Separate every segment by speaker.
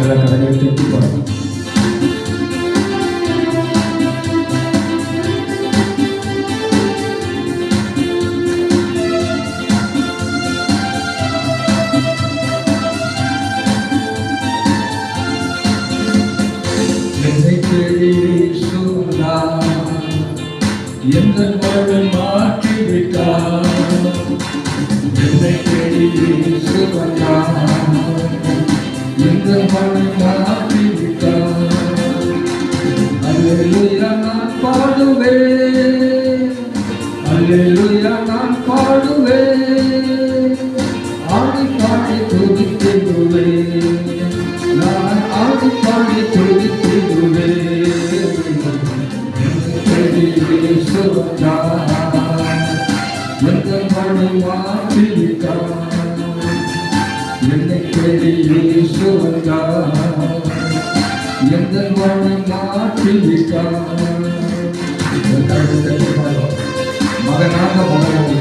Speaker 1: கரங்களை தூக்கி போடணும். என்னை தேடி சொன்னார், எந்த வாழ்வை மாற்றிவிட்டார். என்னை தேடி சொன்னார், எந்த வாழ்வை மாற்றிவிட்டார். அல்லேலூயா நான் பாடுவேன், அல்லேலூயா நான் பாடுவேன். ஆடி பாடி துதித்திடுவேன், நான் ஆடி பாடி துதித்திடுவேன். எந்த மழை மாற்றிவிட்டார். என்னை தேடி இயேசு வந்தார், எந்த மழை மாற்றிவிட்டார். மகனாக மகனாக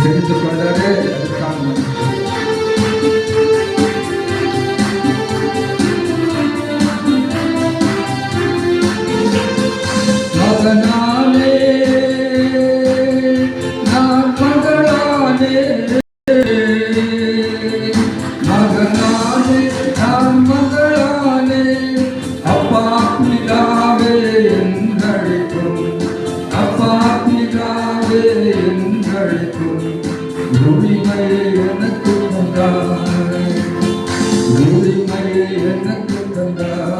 Speaker 1: தெரிந்து கொண்டாரே அதுக்காக மகனானே நான் மகளானே, மகனானே நான் மகளானே. அப்பா பிதாவே என்றழைக்கும், அப்பா பிதாவே என்றழைக்கும். உரிமை எனக்கு தந்தார், உரிமை எனக்கு தந்தார்.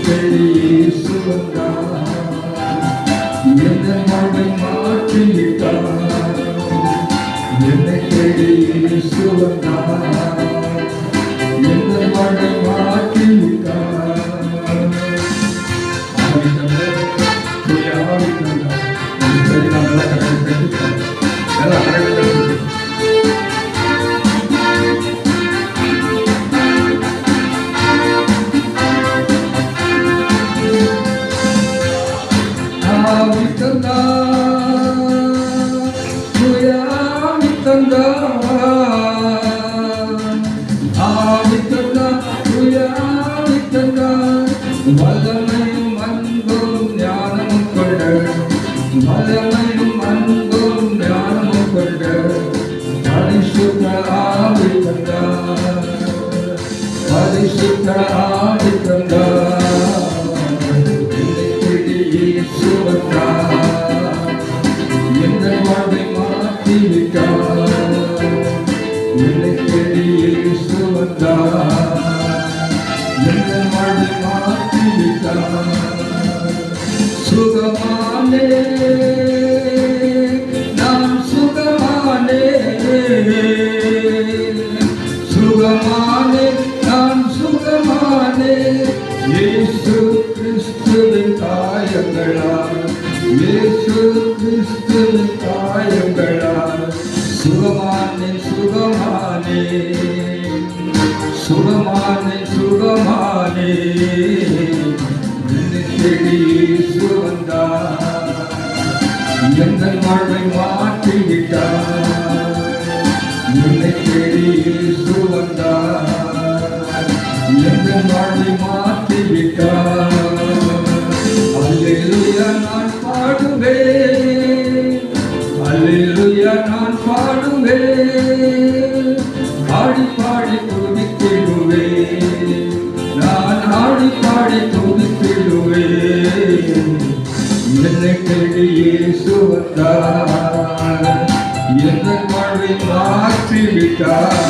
Speaker 1: இயேசு வந்தார், எந்த வாழ்வை மாற்றிவிட்டார். என்னை தேடி இயேசு வந்தார், எந்த வாழ்வை மாற்றிவிட்டார். வல்லமையும் அன்பும் ஞானமும் கொண்ட, வல்லமையும் அன்பும் ஞானமும் கொண்ட பரிசுத்த ஆவி தந்தார், பரிசுத்த ஆவி தந்தார். என்னை தேடி இயேசு வந்தார், எந்த வாழ்வை மாற்றிவிட்டார். என்னை தேடி இயேசு வந்தார், எந்த வாழ்வை மாற்றிவிட்டார். சுகமானே நான் சுகமானே, சுகமானே நான் சுகமானே. இயேசு கிறிஸ்துவின் காயங்களால், இயேசு கிறிஸ்துவின் காயங்களால் சுகமானே, சுகமானே, சுகமானே, சுகமானே. என்னை தேடி இயேசு வந்தார், எந்த வாழ்வை மாற்றிவிட்டார். என்னை தேடி இயேசு வந்தார், எந்த வாழ்வை மாற்றிவிட்டார். அல்லேலூயா நான் பாடுவேன், அல்லேலூயா நான் பாடுவேன். ஆடி பாடி துதித்திடுவேன், நான் ஆடி பாடி துதித்திடுவேன். என்னை தேடி இயேசு வந்தார், எந்த வாழ்வை மாற்றிவிட்டார்.